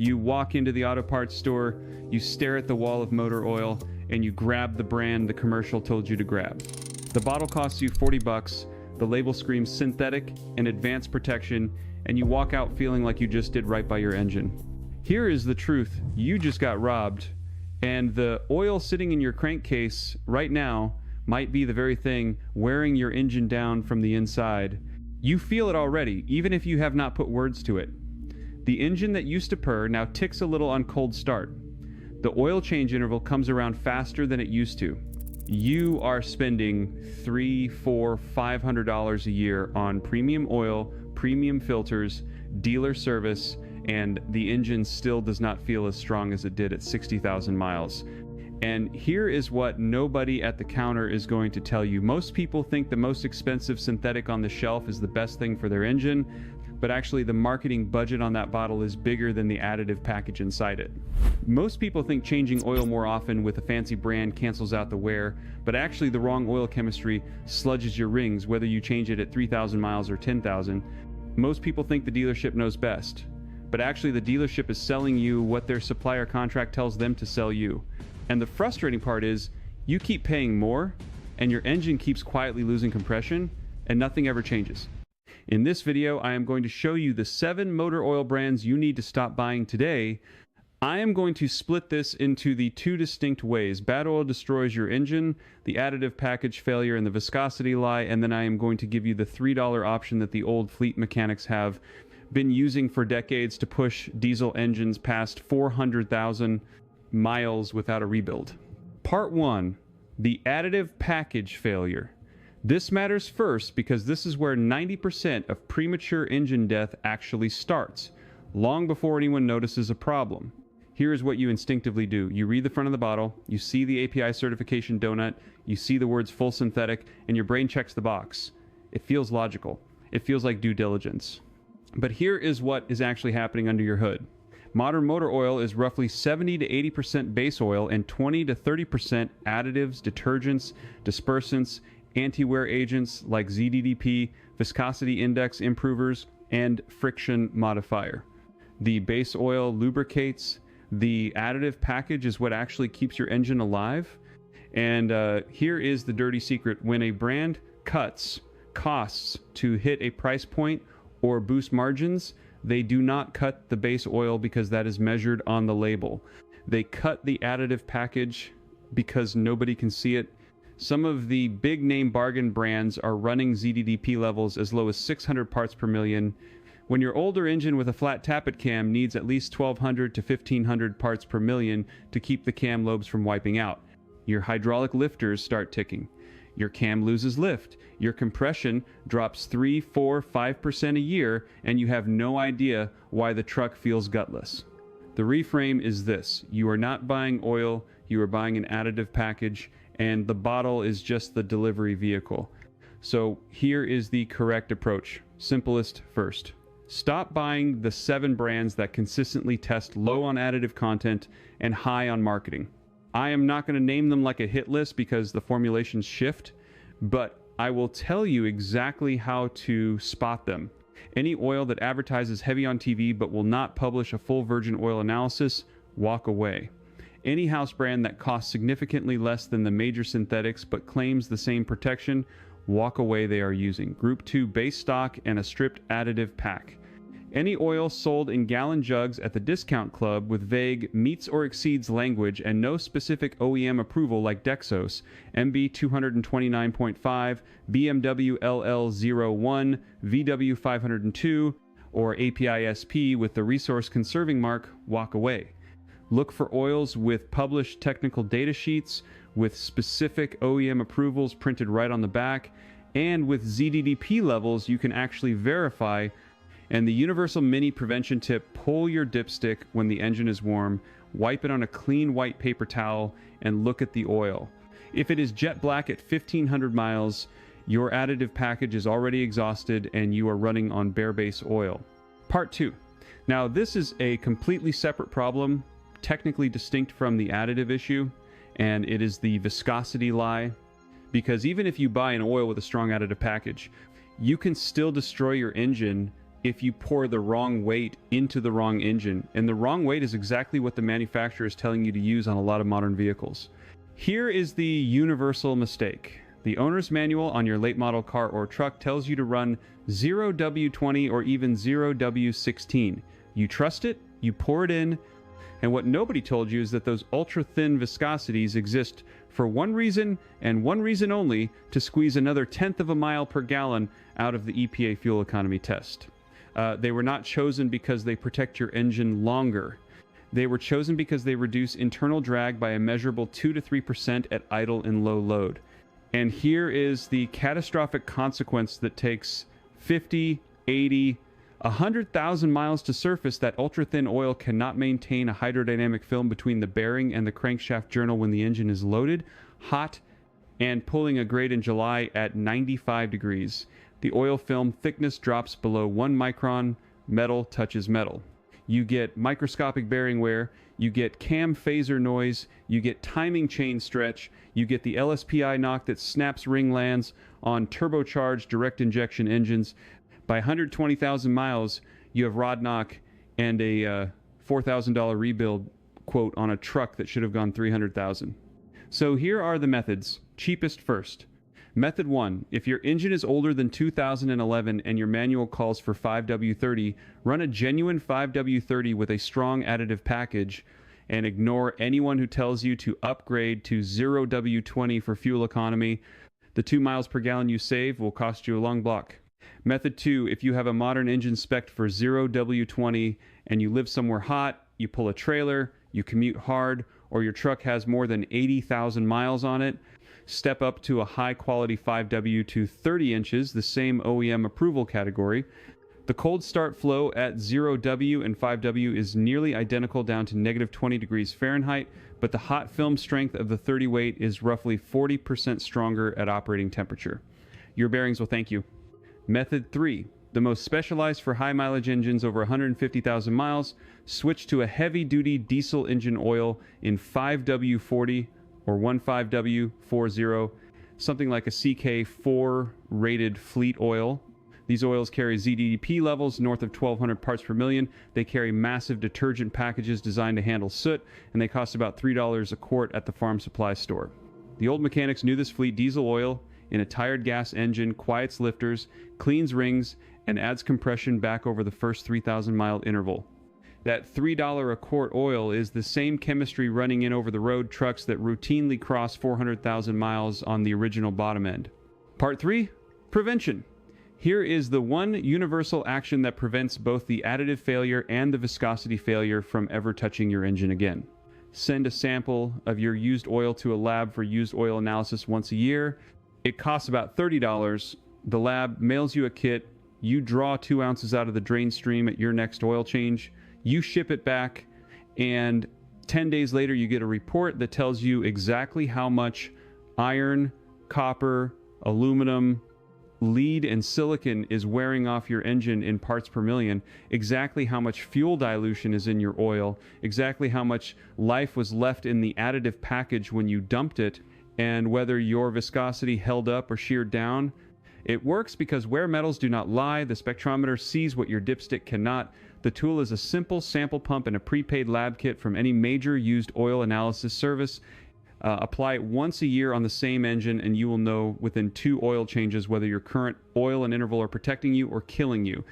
You walk into the auto parts store, you stare at the wall of motor oil, and you grab the brand the commercial told you to grab. The bottle costs you 40 bucks, the label screams synthetic and advanced protection, and you walk out feeling like you just did right by your engine. Here is the truth: you just got robbed, and the oil sitting in your crankcase right now might be the very thing wearing your engine down from the inside. You feel it already, even if you have not put words to it. The engine that used to purr now ticks a little on cold start. The oil change interval comes around faster than it used to. You are spending $300, $400, $500 a year on premium oil, premium filters, dealer service, and the engine still does not feel as strong as it did at 60,000 miles. And here is what nobody at the counter is going to tell you. Most people think the most expensive synthetic on the shelf is the best thing for their engine, but actually the marketing budget on that bottle is bigger than the additive package inside it. Most people think changing oil more often with a fancy brand cancels out the wear, but actually the wrong oil chemistry sludges your rings whether you change it at 3,000 miles or 10,000. Most people think the dealership knows best, but actually the dealership is selling you what their supplier contract tells them to sell you. And the frustrating part is, you keep paying more, and your engine keeps quietly losing compression, and nothing ever changes. In this video, I am going to show you the 7 motor oil brands you need to stop buying today. I am going to split this into the 2 distinct ways. Bad oil destroys your engine, the additive package failure, and the viscosity lie, and then I am going to give you the $3 option that the old fleet mechanics have been using for decades to push diesel engines past 400,000 miles without a rebuild. Part 1, the additive package failure. This matters first because this is where 90% of premature engine death actually starts, long before anyone notices a problem. Here is what you instinctively do. You read the front of the bottle, you see the API certification donut, you see the words full synthetic, and your brain checks the box. It feels logical. It feels like due diligence. But here is what is actually happening under your hood. Modern motor oil is roughly 70 to 80% base oil and 20 to 30% additives, detergents, dispersants, anti-wear agents like ZDDP, viscosity index improvers, and friction modifier. The base oil lubricates. The additive package is what actually keeps your engine alive. And here is the dirty secret. When a brand cuts costs to hit a price point or boost margins, they do not cut the base oil because that is measured on the label. They cut the additive package because nobody can see it. Some of the big name bargain brands are running ZDDP levels as low as 600 parts per million. When your older engine with a flat tappet cam needs at least 1,200 to 1,500 parts per million to keep the cam lobes from wiping out, your hydraulic lifters start ticking. Your cam loses lift, your compression drops 3, 4, 5% a year, and you have no idea why the truck feels gutless. The reframe is this: you are not buying oil, you are buying an additive package, and the bottle is just the delivery vehicle. So here is the correct approach. Simplest first. Stop buying the 7 brands that consistently test low on additive content and high on marketing. I am not going to name them like a hit list because the formulations shift, but I will tell you exactly how to spot them. Any oil that advertises heavy on TV but will not publish a full virgin oil analysis, walk away. Any house brand that costs significantly less than the major synthetics but claims the same protection, walk away. They are using Group 2 base stock and a stripped additive pack. Any oil sold in gallon jugs at the discount club with vague meets or exceeds language and no specific OEM approval like Dexos, MB 229.5, BMW LL01, VW 502, or API SP with the resource conserving mark, walk away. Look for oils with published technical data sheets, with specific OEM approvals printed right on the back, and with ZDDP levels you can actually verify. And the universal mini prevention tip: pull your dipstick when the engine is warm, wipe it on a clean white paper towel, and look at the oil. If it is jet black at 1,500 miles, your additive package is already exhausted and you are running on bare base oil. Part 2. Now this is a completely separate problem, technically distinct from the additive issue, and it is the viscosity lie. Because even if you buy an oil with a strong additive package, you can still destroy your engine if you pour the wrong weight into the wrong engine, and the wrong weight is exactly what the manufacturer is telling you to use on a lot of modern vehicles. Here is the universal mistake. The owner's manual on your late model car or truck tells you to run 0W20 or even 0W16. You trust it, you pour it in, and what nobody told you is that those ultra-thin viscosities exist for one reason, and one reason only, to squeeze another 1/10 of a mile per gallon out of the EPA fuel economy test. They were not chosen because they protect your engine longer. They were chosen because they reduce internal drag by a measurable 2 to 3% at idle and low load. And here is the catastrophic consequence that takes 50, 80, 100,000 miles to surface. That ultra-thin oil cannot maintain a hydrodynamic film between the bearing and the crankshaft journal when the engine is loaded, hot, and pulling a grade in July at 95 degrees. The oil film thickness drops below 1 micron, metal touches metal. You get microscopic bearing wear, you get cam phaser noise, you get timing chain stretch, you get the LSPI knock that snaps ring lands on turbocharged direct injection engines. By 120,000 miles, you have rod knock and a $4,000 rebuild quote on a truck that should have gone 300,000. So here are the methods. Cheapest first. Method 1. If your engine is older than 2011 and your manual calls for 5W30, run a genuine 5W30 with a strong additive package and ignore anyone who tells you to upgrade to 0W20 for fuel economy. The 2 miles per gallon you save will cost you a long block. Method 2. If you have a modern engine spec'd for 0W20 and you live somewhere hot, you pull a trailer, you commute hard, or your truck has more than 80,000 miles on it, step up to a high-quality 5W to 30 inches, the same OEM approval category. The cold start flow at 0W and 5W is nearly identical down to negative 20 degrees Fahrenheit, but the hot film strength of the 30 weight is roughly 40% stronger at operating temperature. Your bearings will thank you. Method 3. The most specialized for high-mileage engines over 150,000 miles, switch to a heavy-duty diesel engine oil in 5W40 or 15W40, something like a CK4 rated fleet oil. These oils carry ZDDP levels north of 1,200 parts per million. They carry massive detergent packages designed to handle soot, and they cost about $3 a quart at the farm supply store. The old mechanics knew this fleet diesel oil in a tired gas engine quiets lifters, cleans rings, and adds compression back over the first 3,000 mile interval. That $3 a quart oil is the same chemistry running in over the road trucks that routinely cross 400,000 miles on the original bottom end. Part 3. Prevention. Here is the one universal action that prevents both the additive failure and the viscosity failure from ever touching your engine again. Send a sample of your used oil to a lab for used oil analysis once a year. It costs about $30. The lab mails you a kit. You draw 2 ounces out of the drain stream at your next oil change. You ship it back, and 10 days later you get a report that tells you exactly how much iron, copper, aluminum, lead, and silicon is wearing off your engine in parts per million, exactly how much fuel dilution is in your oil, exactly how much life was left in the additive package when you dumped it, and whether your viscosity held up or sheared down. It works because where metals do not lie, the spectrometer sees what your dipstick cannot. The tool is a simple sample pump and a prepaid lab kit from any major used oil analysis service. Apply it once a year on the same engine, and you will know within 2 oil changes whether your current oil and interval are protecting you or killing you.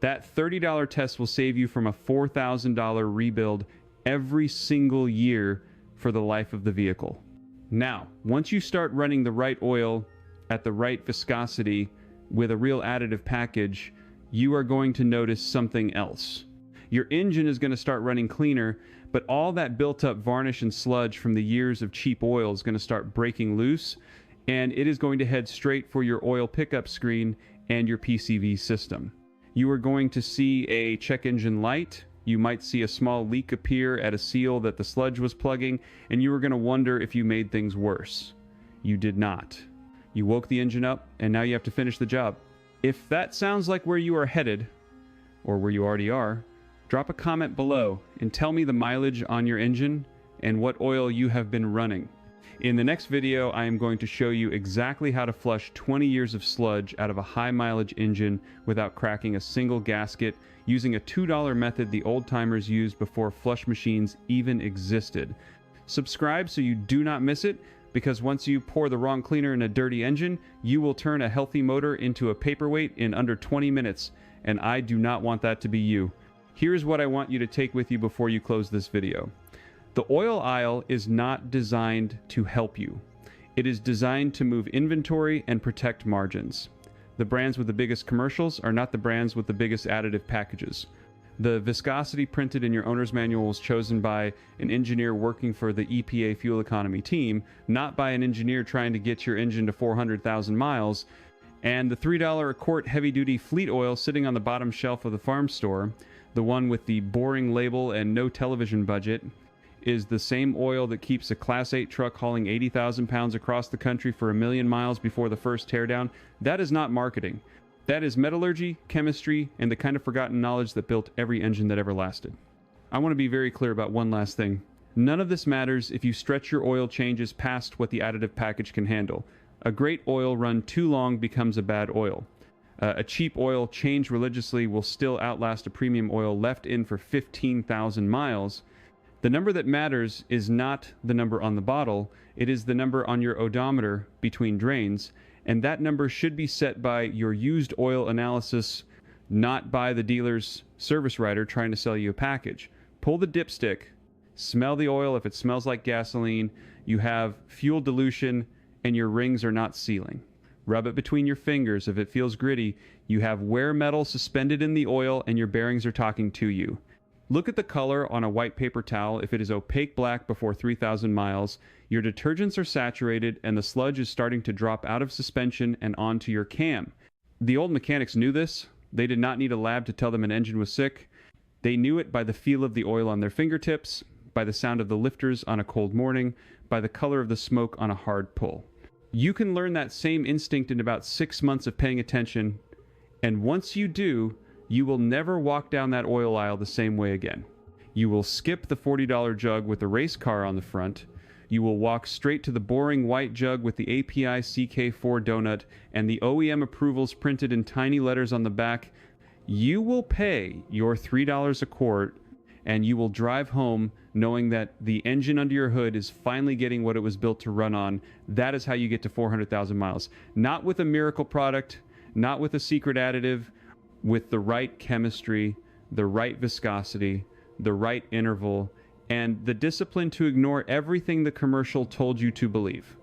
That $30 test will save you from a $4,000 rebuild every single year for the life of the vehicle. Now, once you start running the right oil at the right viscosity with a real additive package, you are going to notice something else. Your engine is going to start running cleaner, but all that built up varnish and sludge from the years of cheap oil is going to start breaking loose, and it is going to head straight for your oil pickup screen and your PCV system. You are going to see a check engine light. You might see a small leak appear at a seal that the sludge was plugging, and you are going to wonder if you made things worse. You did not. You woke the engine up, and now you have to finish the job. If that sounds like where you are headed, or where you already are, drop a comment below and tell me the mileage on your engine and what oil you have been running. In the next video, I am going to show you exactly how to flush 20 years of sludge out of a high mileage engine without cracking a single gasket, using a $2 method the old timers used before flush machines even existed. Subscribe so you do not miss it, because once you pour the wrong cleaner in a dirty engine, you will turn a healthy motor into a paperweight in under 20 minutes, and I do not want that to be you. Here's what I want you to take with you before you close this video. The oil aisle is not designed to help you. It is designed to move inventory and protect margins. The brands with the biggest commercials are not the brands with the biggest additive packages. The viscosity printed in your owner's manual was chosen by an engineer working for the EPA fuel economy team, not by an engineer trying to get your engine to 400,000 miles. And the $3 a quart heavy-duty fleet oil sitting on the bottom shelf of the farm store, the one with the boring label and no television budget, is the same oil that keeps a Class 8 truck hauling 80,000 pounds across the country for 1,000,000 miles before the first teardown. That is not marketing. That is metallurgy, chemistry, and the kind of forgotten knowledge that built every engine that ever lasted. I want to be very clear about one last thing. None of this matters if you stretch your oil changes past what the additive package can handle. A great oil run too long becomes a bad oil. A cheap oil changed religiously will still outlast a premium oil left in for 15,000 miles. The number that matters is not the number on the bottle, it is the number on your odometer between drains, and that number should be set by your used oil analysis, not by the dealer's service writer trying to sell you a package. Pull the dipstick, smell the oil. If it smells like gasoline, you have fuel dilution and your rings are not sealing. Rub it between your fingers. If it feels gritty, you have wear metal suspended in the oil and your bearings are talking to you. Look at the color on a white paper towel. If it is opaque black before 3,000 miles, your detergents are saturated and the sludge is starting to drop out of suspension and onto your cam. The old mechanics knew this. They did not need a lab to tell them an engine was sick. They knew it by the feel of the oil on their fingertips, by the sound of the lifters on a cold morning, by the color of the smoke on a hard pull. You can learn that same instinct in about 6 months of paying attention, and once you do, you will never walk down that oil aisle the same way again. You will skip the $40 jug with the race car on the front. You will walk straight to the boring white jug with the API CK4 donut and the OEM approvals printed in tiny letters on the back. You will pay your $3 a quart, and you will drive home knowing that the engine under your hood is finally getting what it was built to run on. That is how you get to 400,000 miles. Not with a miracle product, not with a secret additive, with the right chemistry, the right viscosity, the right interval, and the discipline to ignore everything the commercial told you to believe.